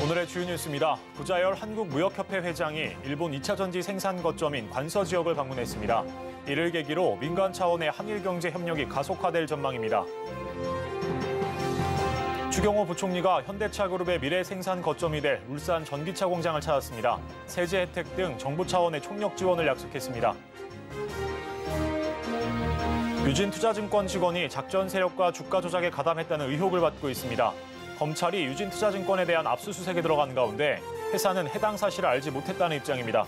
오늘의 주요 뉴스입니다. 구자열 한국무역협회 회장이 일본 2차 전지 생산 거점인 관서 지역을 방문했습니다. 이를 계기로 민간 차원의 한일 경제 협력이 가속화될 전망입니다. 추경호 부총리가 현대차그룹의 미래 생산 거점이 될 울산 전기차 공장을 찾았습니다. 세제 혜택 등 정부 차원의 총력 지원을 약속했습니다. 유진투자증권 직원이 작전 세력과 주가 조작에 가담했다는 의혹을 받고 있습니다. 검찰이 유진투자증권에 대한 압수수색에 들어간 가운데 회사는 해당 사실을 알지 못했다는 입장입니다.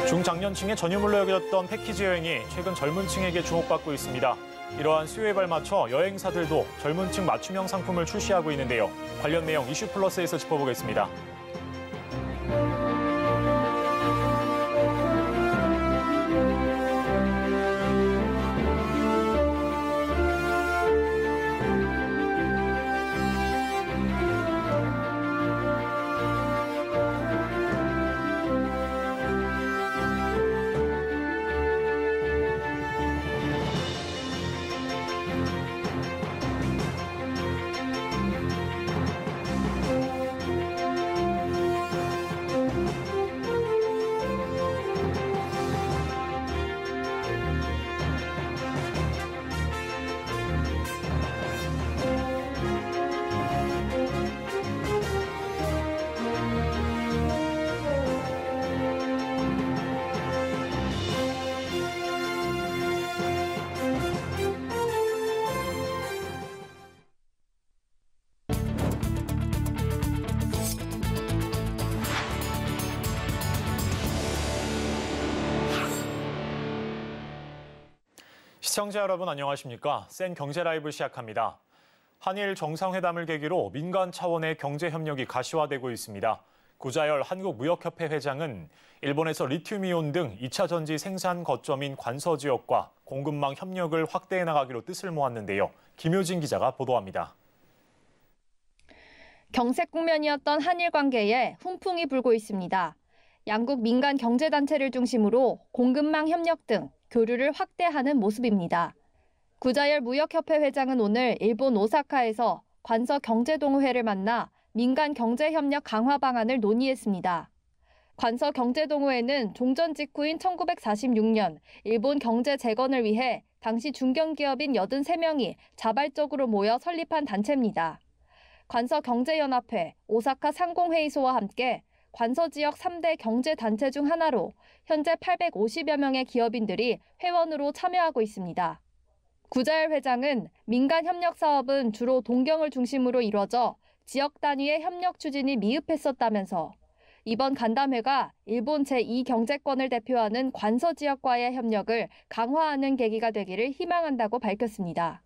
중장년층의 전유물로 여겨졌던 패키지 여행이 최근 젊은 층에게 주목받고 있습니다. 이러한 수요에 발맞춰 여행사들도 젊은 층 맞춤형 상품을 출시하고 있는데요. 관련 내용 이슈플러스에서 짚어보겠습니다. 시청자 여러분 안녕하십니까? 센 경제 라이브 시작합니다. 한일 정상회담을 계기로 민간 차원의 경제 협력이 가시화되고 있습니다. 구자열 한국무역협회 회장은 일본에서 리튬이온 등 2차 전지 생산 거점인 관서 지역과 공급망 협력을 확대해 나가기로 뜻을 모았는데요. 김효진 기자가 보도합니다. 경색 국면이었던 한일 관계에 훈풍이 불고 있습니다. 양국 민간 경제단체를 중심으로 공급망 협력 등 교류를 확대하는 모습입니다. 구자열 무역협회 회장은 오늘 일본 오사카에서 관서 경제동호회를 만나 민간 경제협력 강화 방안을 논의했습니다. 관서 경제동호회는 종전 직후인 1946년 일본 경제 재건을 위해 당시 중견기업인 83명이 자발적으로 모여 설립한 단체입니다. 관서 경제연합회, 오사카 상공회의소와 함께 관서 지역 3대 경제단체 중 하나로 현재 850여 명의 기업인들이 회원으로 참여하고 있습니다. 구자열 회장은 민간 협력 사업은 주로 동경을 중심으로 이뤄져 지역 단위의 협력 추진이 미흡했었다면서 이번 간담회가 일본 제2경제권을 대표하는 관서 지역과의 협력을 강화하는 계기가 되기를 희망한다고 밝혔습니다.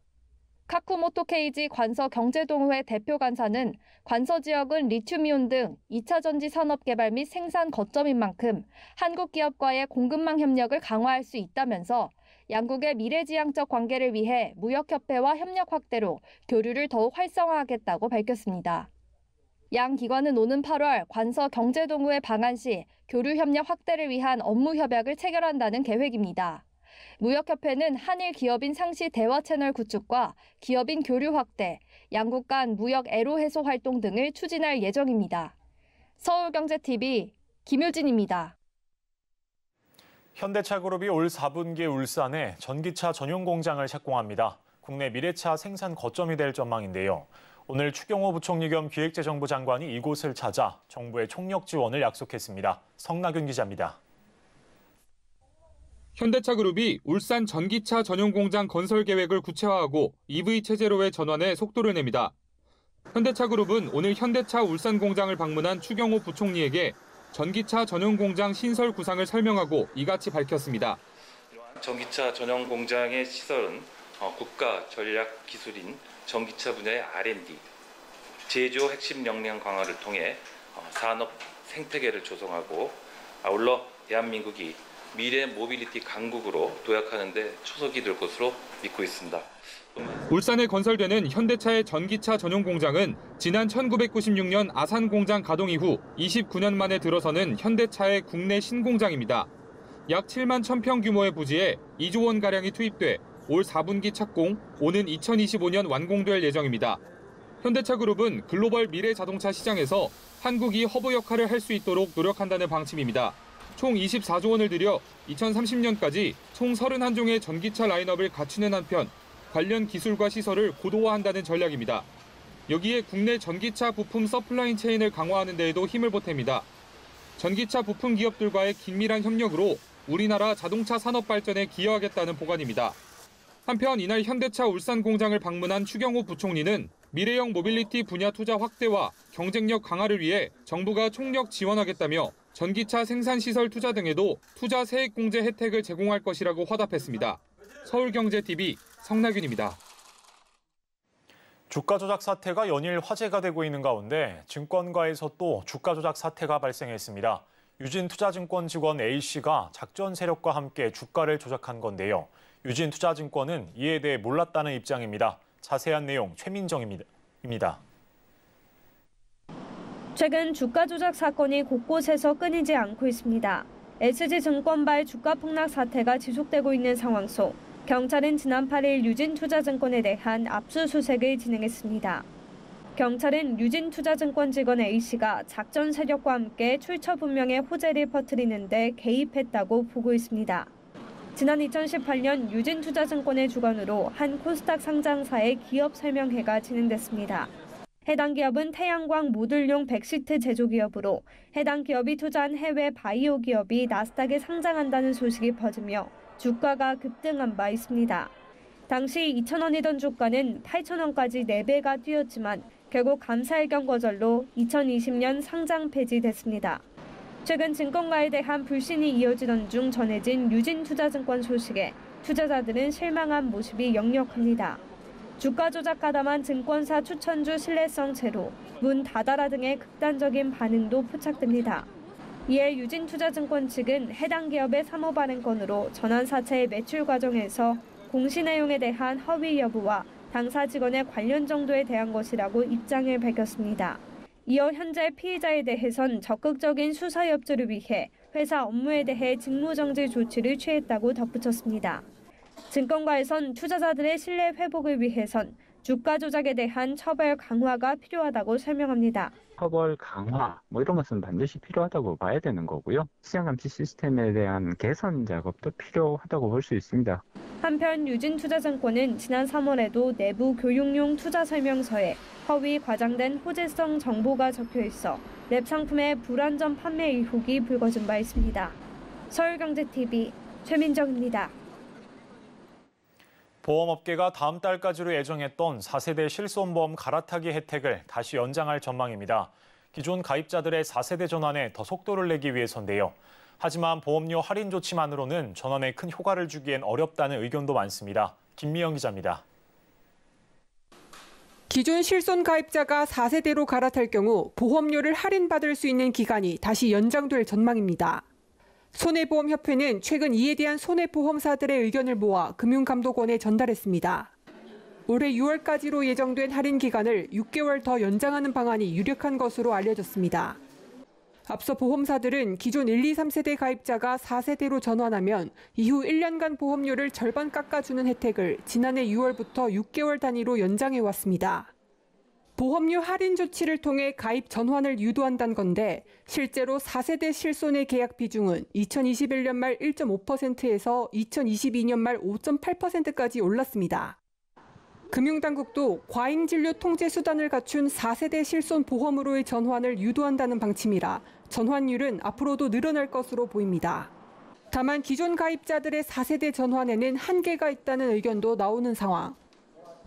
카쿠모토 케이지 관서 경제동호회 대표 간사는 관서 지역은 리튬이온 등 2차 전지 산업 개발 및 생산 거점인 만큼 한국 기업과의 공급망 협력을 강화할 수 있다면서 양국의 미래지향적 관계를 위해 무역협회와 협력 확대로 교류를 더욱 활성화하겠다고 밝혔습니다. 양 기관은 오는 8월 관서 경제동호회 방한 시 교류 협력 확대를 위한 업무 협약을 체결한다는 계획입니다. 무역협회는 한일 기업인 상시 대화 채널 구축과 기업인 교류 확대, 양국 간 무역 애로 해소 활동 등을 추진할 예정입니다. 서울경제TV 김효진입니다. 현대차그룹이 올 4분기 울산에 전기차 전용 공장을 착공합니다. 국내 미래차 생산 거점이 될 전망인데요. 오늘 추경호 부총리 겸 기획재정부 장관이 이곳을 찾아 정부의 총력 지원을 약속했습니다. 성나균 기자입니다. 현대차그룹이 울산 전기차 전용 공장 건설 계획을 구체화하고 EV 체제로의 전환에 속도를 냅니다. 현대차그룹은 오늘 현대차 울산 공장을 방문한 추경호 부총리에게 전기차 전용 공장 신설 구상을 설명하고 이같이 밝혔습니다. 전기차 전용 공장의 시설은 국가 전략 기술인 전기차 분야의 R&D, 제조 핵심 역량 강화를 통해 산업 생태계를 조성하고 아울러 대한민국이 미래 모빌리티 강국으로 도약하는 데 초석이 될 것으로 믿고 있습니다. 울산에 건설되는 현대차의 전기차 전용 공장은 지난 1996년 아산 공장 가동 이후 29년 만에 들어서는 현대차의 국내 신공장입니다. 약 7만 1,000평 규모의 부지에 2조 원가량이 투입돼 올 4분기 착공, 오는 2025년 완공될 예정입니다. 현대차 그룹은 글로벌 미래 자동차 시장에서 한국이 허브 역할을 할 수 있도록 노력한다는 방침입니다. 총 24조 원을 들여 2030년까지 총 31종의 전기차 라인업을 갖추는 한편 관련 기술과 시설을 고도화한다는 전략입니다. 여기에 국내 전기차 부품 서플라이 체인을 강화하는 데에도 힘을 보탭니다. 전기차 부품 기업들과의 긴밀한 협력으로 우리나라 자동차 산업 발전에 기여하겠다는 보관입니다. 한편 이날 현대차 울산 공장을 방문한 추경호 부총리는 미래형 모빌리티 분야 투자 확대와 경쟁력 강화를 위해 정부가 총력 지원하겠다며 전기차 생산시설 투자 등에도 투자 세액공제 혜택을 제공할 것이라고 화답했습니다. 서울경제TV 성나균입니다. 주가 조작 사태가 연일 화제가 되고 있는 가운데 증권가에서 또 주가 조작 사태가 발생했습니다. 유진투자증권 직원 A씨가 작전 세력과 함께 주가를 조작한 건데요. 유진투자증권은 이에 대해 몰랐다는 입장입니다. 자세한 내용 최민정입니다. 최근 주가 조작 사건이 곳곳에서 끊이지 않고 있습니다. SG증권발 주가 폭락 사태가 지속되고 있는 상황 속 경찰은 지난 8일 유진투자증권에 대한 압수수색을 진행했습니다. 경찰은 유진투자증권 직원 A씨가 작전 세력과 함께 출처분명의 호재를 퍼뜨리는 데 개입했다고 보고 있습니다. 지난 2018년 유진투자증권의 주관으로 한 코스닥 상장사의 기업 설명회가 진행됐습니다. 해당 기업은 태양광 모듈용 백시트 제조기업으로 해당 기업이 투자한 해외 바이오 기업이 나스닥에 상장한다는 소식이 퍼지며 주가가 급등한 바 있습니다. 당시 2,000원이던 주가는 8,000원까지 4배가 뛰었지만 결국 감사일경 거절로 2020년 상장 폐지됐습니다. 최근 증권가에 대한 불신이 이어지던 중 전해진 유진투자증권 소식에 투자자들은 실망한 모습이 역력합니다. 주가 조작 가담한 증권사 추천주 신뢰성 제로, 문 닫아라 등의 극단적인 반응도 포착됩니다. 이에 유진투자증권 측은 해당 기업의 사모 발행 건으로 전환사채의 매출 과정에서 공시 내용에 대한 허위 여부와 당사 직원의 관련 정도에 대한 것이라고 입장을 밝혔습니다. 이어 현재 피의자에 대해선 적극적인 수사 협조를 위해 회사 업무에 대해 직무정지 조치를 취했다고 덧붙였습니다. 증권가에선 투자자들의 신뢰 회복을 위해선 주가 조작에 대한 처벌 강화가 필요하다고 설명합니다. 처벌 강화 이런 것은 반드시 필요하다고 봐야 되는 거고요. 시장 감시 시스템에 대한 개선 작업도 필요하다고 볼 수 있습니다. 한편 유진투자증권은 지난 3월에도 내부 교육용 투자 설명서에 허위 과장된 호재성 정보가 적혀 있어 랩 상품의 불안전 판매 의혹이 불거진 바 있습니다. 서울경제TV 최민정입니다. 보험업계가 다음 달까지로 예정했던 4세대 실손보험 갈아타기 혜택을 다시 연장할 전망입니다. 기존 가입자들의 4세대 전환에 더 속도를 내기 위해서인데요. 하지만 보험료 할인 조치만으로는 전환에 큰 효과를 주기엔 어렵다는 의견도 많습니다. 김미영 기자입니다. 기존 실손 가입자가 4세대로 갈아탈 경우 보험료를 할인받을 수 있는 기간이 다시 연장될 전망입니다. 손해보험협회는 최근 이에 대한 손해보험사들의 의견을 모아 금융감독원에 전달했습니다. 올해 6월까지로 예정된 할인 기간을 6개월 더 연장하는 방안이 유력한 것으로 알려졌습니다. 앞서 보험사들은 기존 1, 2, 3세대 가입자가 4세대로 전환하면 이후 1년간 보험료를 절반 깎아주는 혜택을 지난해 6월부터 6개월 단위로 연장해왔습니다. 보험료 할인 조치를 통해 가입 전환을 유도한다는 건데 실제로 4세대 실손의 계약 비중은 2021년 말 1.5%에서 2022년 말 5.8%까지 올랐습니다. 금융당국도 과잉진료 통제 수단을 갖춘 4세대 실손 보험으로의 전환을 유도한다는 방침이라 전환율은 앞으로도 늘어날 것으로 보입니다. 다만 기존 가입자들의 4세대 전환에는 한계가 있다는 의견도 나오는 상황.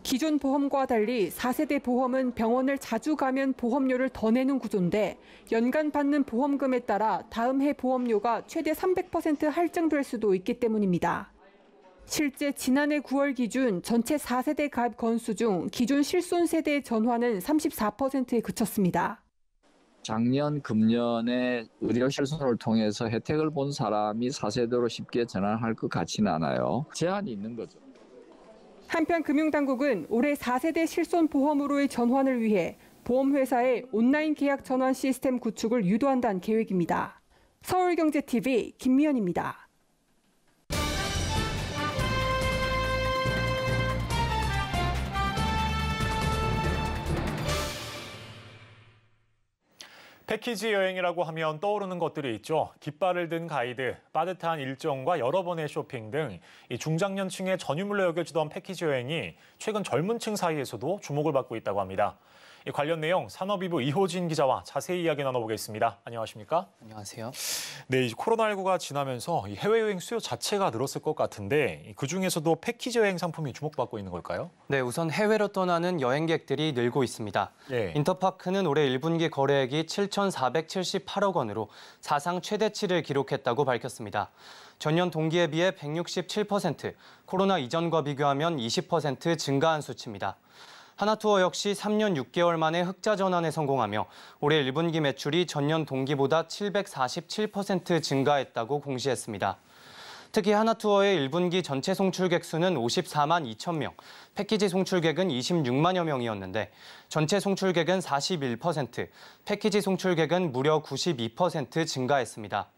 기존 보험과 달리 4세대 보험은 병원을 자주 가면 보험료를 더 내는 구조인데 연간 받는 보험금에 따라 다음 해 보험료가 최대 300% 할증될 수도 있기 때문입니다. 실제 지난해 9월 기준 전체 4세대 가입 건수 중 기존 실손 세대의 전환은 34%에 그쳤습니다. 작년, 금년에 의료 실손을 통해서 혜택을 본 사람이 4세대로 쉽게 전환할 것 같지는 않아요. 제한이 있는 거죠. 한편 금융당국은 올해 4세대 실손 보험으로의 전환을 위해 보험회사의 온라인 계약 전환 시스템 구축을 유도한다는 계획입니다. 서울경제TV 김미연입니다. 패키지 여행이라고 하면 떠오르는 것들이 있죠. 깃발을 든 가이드, 빠듯한 일정과 여러 번의 쇼핑 등 이 중장년층의 전유물로 여겨지던 패키지 여행이 최근 젊은 층 사이에서도 주목을 받고 있다고 합니다. 이 관련 내용 산업이부 이호진 기자와 자세히 이야기 나눠보겠습니다. 안녕하십니까? 안녕하세요. 네, 코로나19가 지나면서 이 해외여행 수요 자체가 늘었을 것 같은데 그중에서도 패키지 여행 상품이 주목받고 있는 걸까요? 네, 우선 해외로 떠나는 여행객들이 늘고 있습니다. 예. 인터파크는 올해 1분기 거래액이 7,478억 원으로 사상 최대치를 기록했다고 밝혔습니다. 전년 동기에 비해 167%, 코로나 이전과 비교하면 20% 증가한 수치입니다. 하나투어 역시 3년 6개월 만에 흑자 전환에 성공하며 올해 1분기 매출이 전년 동기보다 747% 증가했다고 공시했습니다. 특히 하나투어의 1분기 전체 송출객 수는 54만 2천 명, 패키지 송출객은 26만여 명이었는데 전체 송출객은 41%, 패키지 송출객은 무려 92% 증가했습니다.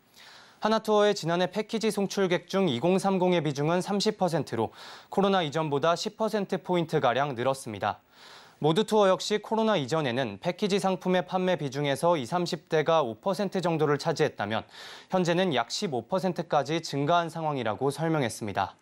하나투어의 지난해 패키지 송출객 중 2030의 비중은 30%로 코로나 이전보다 10%포인트가량 늘었습니다. 모두투어 역시 코로나 이전에는 패키지 상품의 판매 비중에서 20, 30대가 5% 정도를 차지했다면 현재는 약 15%까지 증가한 상황이라고 설명했습니다.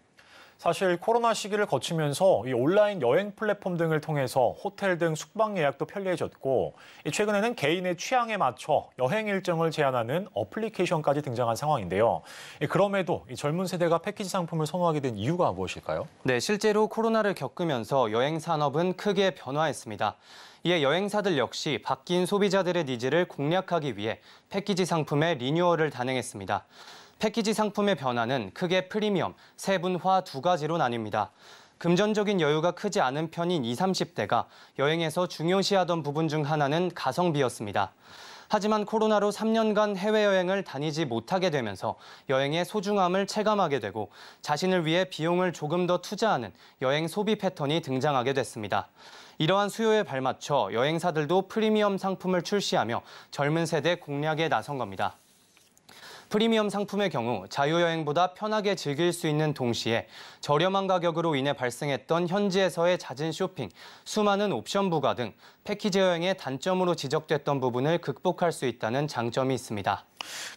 사실 코로나 시기를 거치면서 이 온라인 여행 플랫폼 등을 통해서 호텔 등 숙박 예약도 편리해졌고 최근에는 개인의 취향에 맞춰 여행 일정을 제한하는 어플리케이션까지 등장한 상황인데요. 그럼에도 이 젊은 세대가 패키지 상품을 선호하게 된 이유가 무엇일까요? 네, 실제로 코로나를 겪으면서 여행 산업은 크게 변화했습니다. 이에 여행사들 역시 바뀐 소비자들의 니즈를 공략하기 위해 패키지 상품의 리뉴얼을 단행했습니다. 패키지 상품의 변화는 크게 프리미엄, 세분화 두 가지로 나뉩니다. 금전적인 여유가 크지 않은 편인 20, 30대가 여행에서 중요시하던 부분 중 하나는 가성비였습니다. 하지만 코로나로 3년간 해외여행을 다니지 못하게 되면서 여행의 소중함을 체감하게 되고 자신을 위해 비용을 조금 더 투자하는 여행 소비 패턴이 등장하게 됐습니다. 이러한 수요에 발맞춰 여행사들도 프리미엄 상품을 출시하며 젊은 세대 공략에 나선 겁니다. 프리미엄 상품의 경우 자유여행보다 편하게 즐길 수 있는 동시에 저렴한 가격으로 인해 발생했던 현지에서의 잦은 쇼핑, 수많은 옵션 부과 등 패키지 여행의 단점으로 지적됐던 부분을 극복할 수 있다는 장점이 있습니다.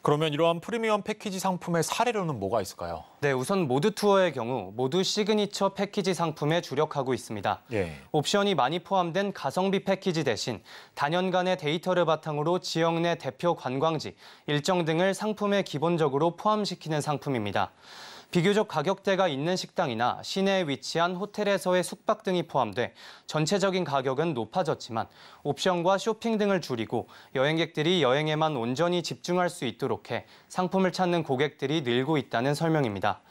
그러면 이러한 프리미엄 패키지 상품의 사례로는 뭐가 있을까요? 네, 우선 모두투어의 경우 모두 시그니처 패키지 상품에 주력하고 있습니다. 예. 옵션이 많이 포함된 가성비 패키지 대신 단연간의 데이터를 바탕으로 지역 내 대표 관광지, 일정 등을 상품에 기본적으로 포함시키는 상품입니다. 비교적 가격대가 있는 식당이나 시내에 위치한 호텔에서의 숙박 등이 포함돼 전체적인 가격은 높아졌지만 옵션과 쇼핑 등을 줄이고 여행객들이 여행에만 온전히 집중할 수 있도록 해 상품을 찾는 고객들이 늘고 있다는 설명입니다.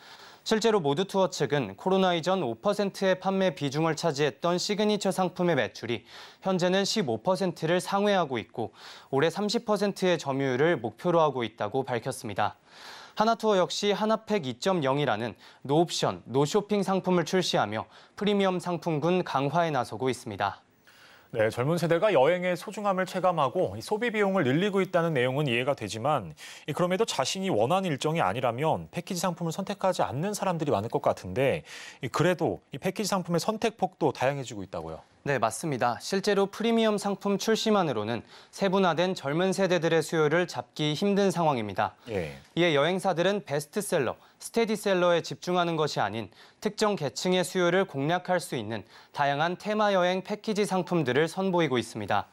실제로 모두투어 측은 코로나 이전 5%의 판매 비중을 차지했던 시그니처 상품의 매출이 현재는 15%를 상회하고 있고 올해 30%의 점유율을 목표로 하고 있다고 밝혔습니다. 하나투어 역시 하나팩 2.0이라는 노옵션, 노쇼핑 상품을 출시하며 프리미엄 상품군 강화에 나서고 있습니다. 네, 젊은 세대가 여행의 소중함을 체감하고 소비 비용을 늘리고 있다는 내용은 이해가 되지만 그럼에도 자신이 원하는 일정이 아니라면 패키지 상품을 선택하지 않는 사람들이 많을 것 같은데 그래도 이 패키지 상품의 선택폭도 다양해지고 있다고요. 네, 맞습니다. 실제로 프리미엄 상품 출시만으로는 세분화된 젊은 세대들의 수요를 잡기 힘든 상황입니다. 예. 이에 여행사들은 베스트셀러, 스테디셀러에 집중하는 것이 아닌 특정 계층의 수요를 공략할 수 있는 다양한 테마 여행 패키지 상품들을 선보이고 있습니다.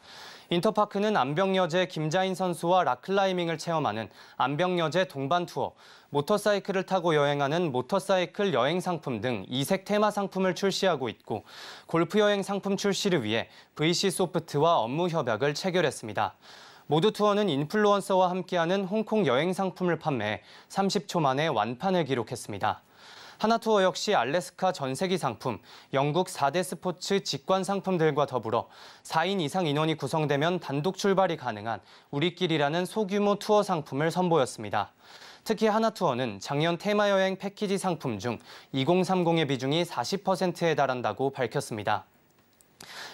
인터파크는 안병여제 김자인 선수와 락클라이밍을 체험하는 안병여제 동반 투어, 모터사이클을 타고 여행하는 모터사이클 여행 상품 등 이색 테마 상품을 출시하고 있고 골프 여행 상품 출시를 위해 VC소프트와 업무 협약을 체결했습니다. 모두투어는 인플루언서와 함께하는 홍콩 여행 상품을 판매해 30초 만에 완판을 기록했습니다. 하나투어 역시 알래스카 전세기 상품, 영국 4대 스포츠 직관 상품들과 더불어 4인 이상 인원이 구성되면 단독 출발이 가능한 우리끼리라는 소규모 투어 상품을 선보였습니다. 특히 하나투어는 작년 테마 여행 패키지 상품 중 2030의 비중이 40%에 달한다고 밝혔습니다.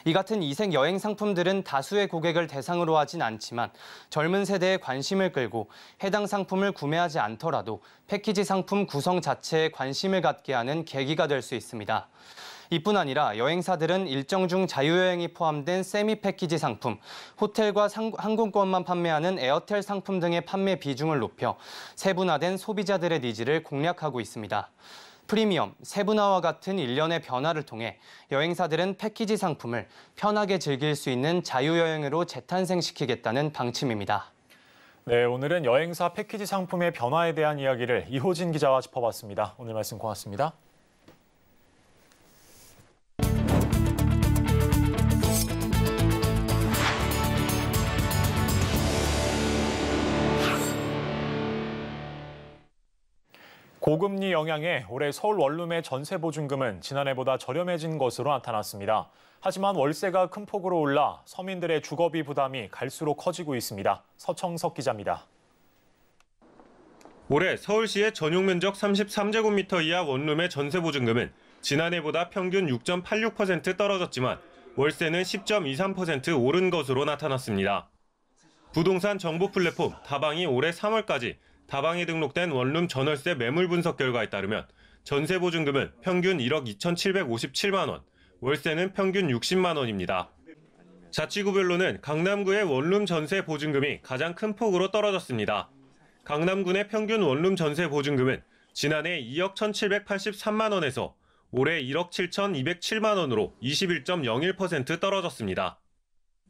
이 같은 이색 여행 상품들은 다수의 고객을 대상으로 하진 않지만 젊은 세대의 관심을 끌고 해당 상품을 구매하지 않더라도 패키지 상품 구성 자체에 관심을 갖게 하는 계기가 될 수 있습니다. 이뿐 아니라 여행사들은 일정 중 자유여행이 포함된 세미 패키지 상품, 호텔과 항공권만 판매하는 에어텔 상품 등의 판매 비중을 높여 세분화된 소비자들의 니즈를 공략하고 있습니다. 프리미엄, 세분화와 같은 일련의 변화를 통해 여행사들은 패키지 상품을 편하게 즐길 수 있는 자유여행으로 재탄생시키겠다는 방침입니다. 네, 오늘은 여행사 패키지 상품의 변화에 대한 이야기를 이호진 기자와 짚어봤습니다. 오늘 말씀 고맙습니다. 고금리 영향에 올해 서울 원룸의 전세 보증금은 지난해보다 저렴해진 것으로 나타났습니다. 하지만 월세가 큰 폭으로 올라 서민들의 주거비 부담이 갈수록 커지고 있습니다. 서청석 기자입니다. 올해 서울시의 전용 면적 33제곱미터 이하 원룸의 전세 보증금은 지난해보다 평균 6.86% 떨어졌지만 월세는 10.23% 오른 것으로 나타났습니다. 부동산 정보 플랫폼 다방이 올해 3월까지 다방에 등록된 원룸 전월세 매물 분석 결과에 따르면 전세 보증금은 평균 1억 2,757만 원, 월세는 평균 60만 원입니다. 자치구별로는 강남구의 원룸 전세 보증금이 가장 큰 폭으로 떨어졌습니다. 강남군의 평균 원룸 전세 보증금은 지난해 2억 1,783만 원에서 올해 1억 7,207만 원으로 21.01% 떨어졌습니다.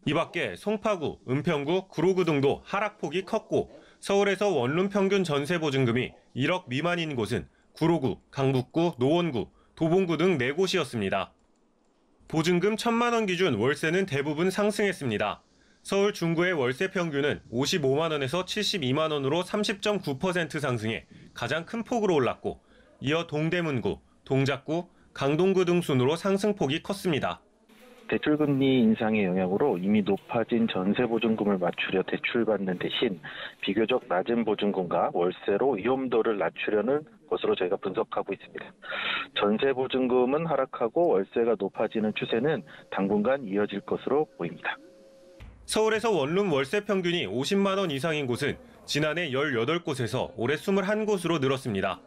이 밖에 송파구, 은평구, 구로구 등도 하락폭이 컸고 서울에서 원룸 평균 전세 보증금이 1억 미만인 곳은 구로구, 강북구, 노원구, 도봉구 등 4곳이었습니다. 보증금 1,000만 원 기준 월세는 대부분 상승했습니다. 서울 중구의 월세 평균은 55만 원에서 72만 원으로 30.9% 상승해 가장 큰 폭으로 올랐고 이어 동대문구, 동작구, 강동구 등 순으로 상승폭이 컸습니다. 대출금리 인상의 영향으로 이미 높아진 전세보증금을 맞추려 대출받는 대신 비교적 낮은 보증금과 월세로 위험도를 낮추려는 것으로 저희가 분석하고 있습니다. 전세보증금은 하락하고 월세가 높아지는 추세는 당분간 이어질 것으로 보입니다. 서울에서 원룸 월세 평균이 50만 원 이상인 곳은 지난해 18곳에서 올해 21곳으로 늘었습니다.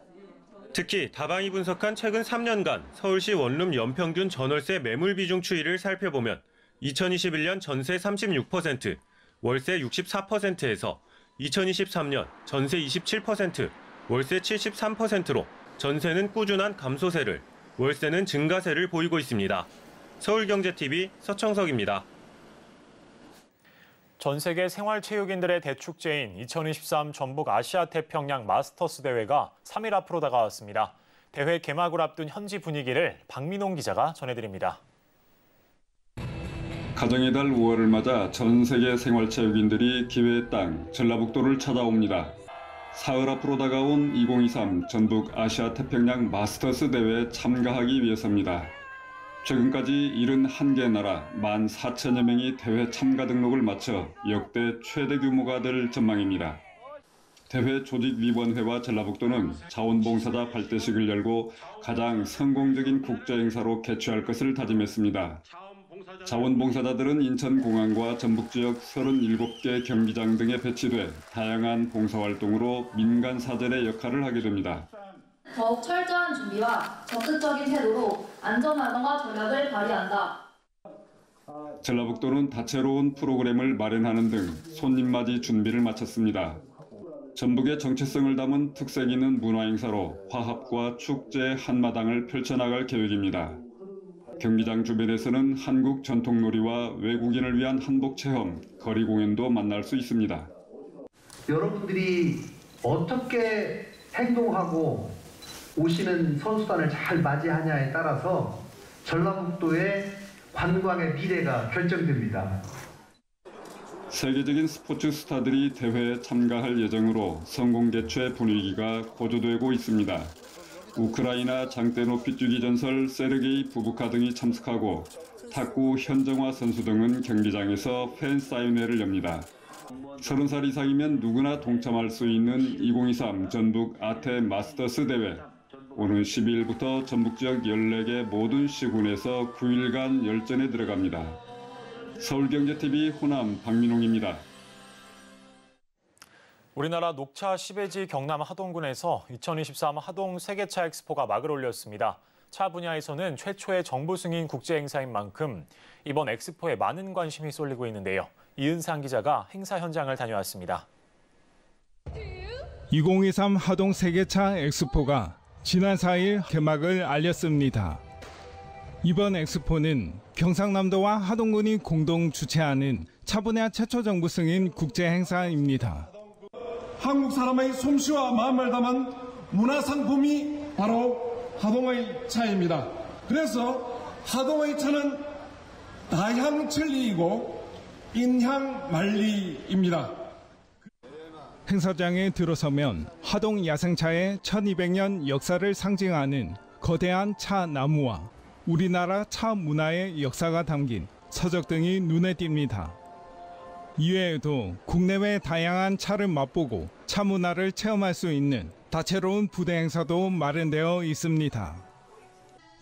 특히 다방이 분석한 최근 3년간 서울시 원룸 연평균 전월세 매물 비중 추이를 살펴보면 2021년 전세 36%, 월세 64%에서 2023년 전세 27%, 월세 73%로 전세는 꾸준한 감소세를, 월세는 증가세를 보이고 있습니다. 서울경제TV 서청석입니다. 전 세계 생활체육인들의 대축제인 2023 전북 아시아태평양 마스터스 대회가 3일 앞으로 다가왔습니다. 대회 개막을 앞둔 현지 분위기를 박민홍 기자가 전해드립니다. 가정의 달 5월을 맞아 전 세계 생활체육인들이 기회의 땅 전라북도를 찾아옵니다. 사흘 앞으로 다가온 2023 전북 아시아태평양 마스터스 대회에 참가하기 위해서입니다. 최근까지 71개 나라 14,000여 명이 대회 참가 등록을 마쳐 역대 최대 규모가 될 전망입니다. 대회 조직위원회와 전라북도는 자원봉사자 발대식을 열고 가장 성공적인 국제행사로 개최할 것을 다짐했습니다. 자원봉사자들은 인천공항과 전북지역 37개 경기장 등에 배치돼 다양한 봉사활동으로 민간 사절의 역할을 하게 됩니다. 더욱 철저한 준비와 적극적인 태도로 안전함과 전략을 발휘한다. 전라북도는 다채로운 프로그램을 마련하는 등 손님맞이 준비를 마쳤습니다. 전북의 정체성을 담은 특색 있는 문화행사로 화합과 축제 한마당을 펼쳐나갈 계획입니다. 경기장 주변에서는 한국 전통놀이와 외국인을 위한 한복체험, 거리 공연도 만날 수 있습니다. 여러분들이 어떻게 행동하고 오시는 선수단을 잘 맞이하냐에 따라서 전라북도의 관광의 미래가 결정됩니다. 세계적인 스포츠 스타들이 대회에 참가할 예정으로 성공 개최 분위기가 고조되고 있습니다. 우크라이나 장대 높이뛰기 전설 세르게이 부부카 등이 참석하고 탁구 현정화 선수 등은 경기장에서 팬 사인회를 엽니다. 30살 이상이면 누구나 동참할 수 있는 2023 전북 아태 마스터스 대회. 오는 12일부터 전북 지역 14개 모든 시군에서 9일간 열전에 들어갑니다. 서울경제TV 호남 박민홍입니다. 우리나라 녹차 시베지 경남 하동군에서 2023 하동 세계차 엑스포가 막을 올렸습니다. 차 분야에서는 최초의 정부 승인 국제 행사인 만큼 이번 엑스포에 많은 관심이 쏠리고 있는데요. 이은상 기자가 행사 현장을 다녀왔습니다. 2023 하동 세계차 엑스포가 지난 4일 개막을 알렸습니다. 이번 엑스포는 경상남도와 하동군이 공동 주최하는 차 분야 최초 정부 승인 국제 행사입니다. 한국 사람의 솜씨와 마음을 담은 문화상품이 바로 하동의 차입니다. 그래서 하동의 차는 다향천리이고 인향만리입니다. 행사장에 들어서면 하동 야생차의 1200년 역사를 상징하는 거대한 차 나무와 우리나라 차 문화의 역사가 담긴 서적 등이 눈에 띕니다. 이외에도 국내외 다양한 차를 맛보고 차 문화를 체험할 수 있는 다채로운 부대 행사도 마련되어 있습니다.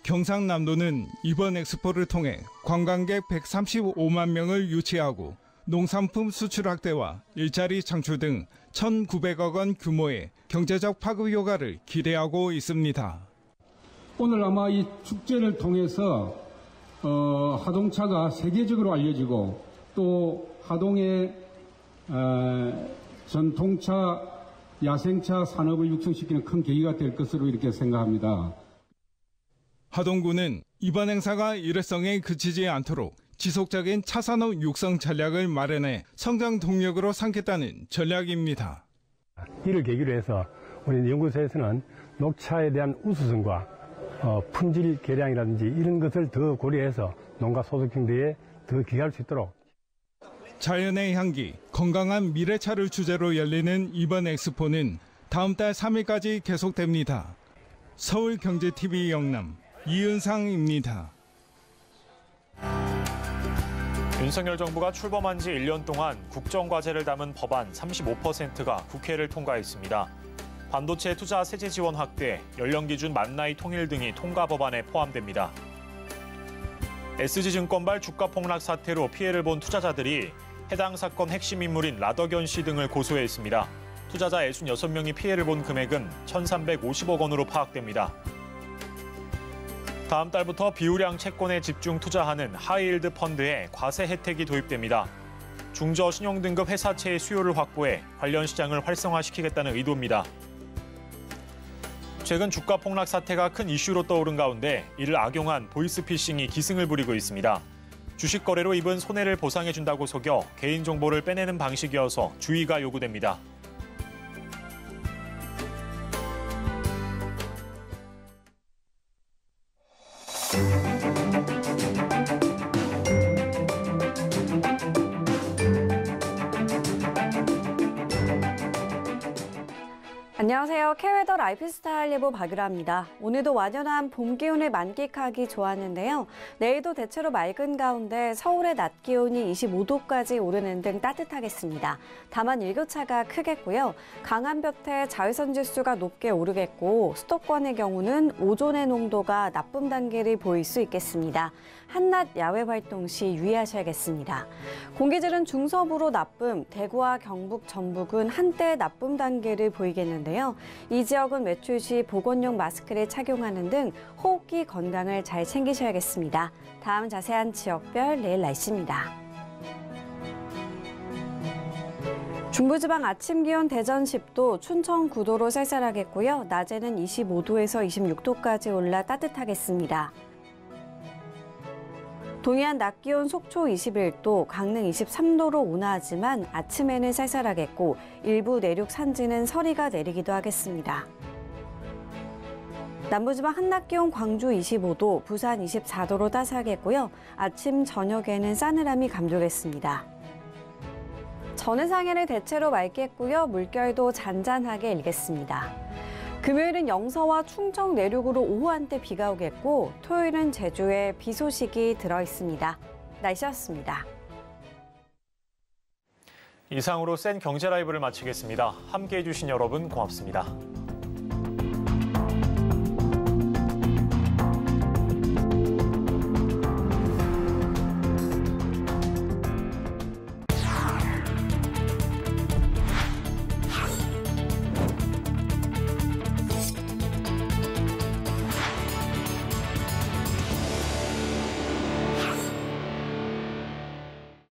경상남도는 이번 엑스포를 통해 관광객 135만 명을 유치하고 농산품 수출 확대와 일자리 창출 등 1,900억 원 규모의 경제적 파급 효과를 기대하고 있습니다. 오늘 아마 이 축제를 통해서 하동차가 세계적으로 알려지고 또 하동의 전통차, 야생차 산업을 육성시키는 큰 계기가 될 것으로 이렇게 생각합니다. 하동군은 이번 행사가 일회성에 그치지 않도록 지속적인 차산업 육성 전략을 마련해 성장 동력으로 삼겠다는 전략입니다. 이를 계기로 해서 우리 연구소에서는 녹차에 대한 우수성과 품질 개량이라든지 이런 것을 더 고려해서 농가 소득형 대에 더 기여할 수 있도록. 자연의 향기, 건강한 미래차를 주제로 열리는 이번 엑스포는 다음 달 3일까지 계속됩니다. 서울경제TV 영남 이은상입니다. 윤석열 정부가 출범한 지 1년 동안 국정과제를 담은 법안 35%가 국회를 통과했습니다. 반도체 투자 세제 지원 확대, 연령 기준 만나이 통일 등이 통과 법안에 포함됩니다. SG증권발 주가 폭락 사태로 피해를 본 투자자들이 해당 사건 핵심 인물인 라더견 씨 등을 고소했습니다. 투자자 66명이 피해를 본 금액은 1,350억 원으로 파악됩니다. 다음 달부터 비우량 채권에 집중 투자하는 하이힐드 펀드에 과세 혜택이 도입됩니다. 중저 신용등급 회사채의 수요를 확보해 관련 시장을 활성화시키겠다는 의도입니다. 최근 주가 폭락 사태가 큰 이슈로 떠오른 가운데 이를 악용한 보이스피싱이 기승을 부리고 있습니다. 주식 거래로 입은 손해를 보상해준다고 속여 개인정보를 빼내는 방식이어서 주의가 요구됩니다. 안녕하세요. K웨더 라이프스타일 예보 박유라입니다. 오늘도 완연한 봄 기온을 만끽하기 좋았는데요. 내일도 대체로 맑은 가운데 서울의 낮 기온이 25도까지 오르는 등 따뜻하겠습니다. 다만 일교차가 크겠고요. 강한 볕에 자외선 지수가 높게 오르겠고 수도권의 경우는 오존의 농도가 나쁨 단계를 보일 수 있겠습니다. 한낮 야외 활동 시 유의하셔야겠습니다. 공기질은 중서부로 나쁨, 대구와 경북, 전북은 한때 나쁨 단계를 보이겠는데요. 이 지역은 외출 시 보건용 마스크를 착용하는 등 호흡기 건강을 잘 챙기셔야겠습니다. 다음 자세한 지역별 내일 날씨입니다. 중부지방 아침 기온 대전 10도, 춘천 9도로 쌀쌀하겠고요. 낮에는 25도에서 26도까지 올라 따뜻하겠습니다. 동해안 낮 기온 속초 21도, 강릉 23도로 온화하지만 아침에는 쌀쌀하겠고 일부 내륙 산지는 서리가 내리기도 하겠습니다. 남부지방 한낮 기온 광주 25도, 부산 24도로 따스하겠고요. 아침, 저녁에는 싸늘함이 감도겠습니다. 전해상해는 대체로 맑겠고요. 물결도 잔잔하게 일겠습니다. 금요일은 영서와 충청 내륙으로 오후 한때 비가 오겠고 토요일은 제주에 비 소식이 들어있습니다. 날씨였습니다. 이상으로 센 경제 라이브를 마치겠습니다. 함께해 주신 여러분 고맙습니다.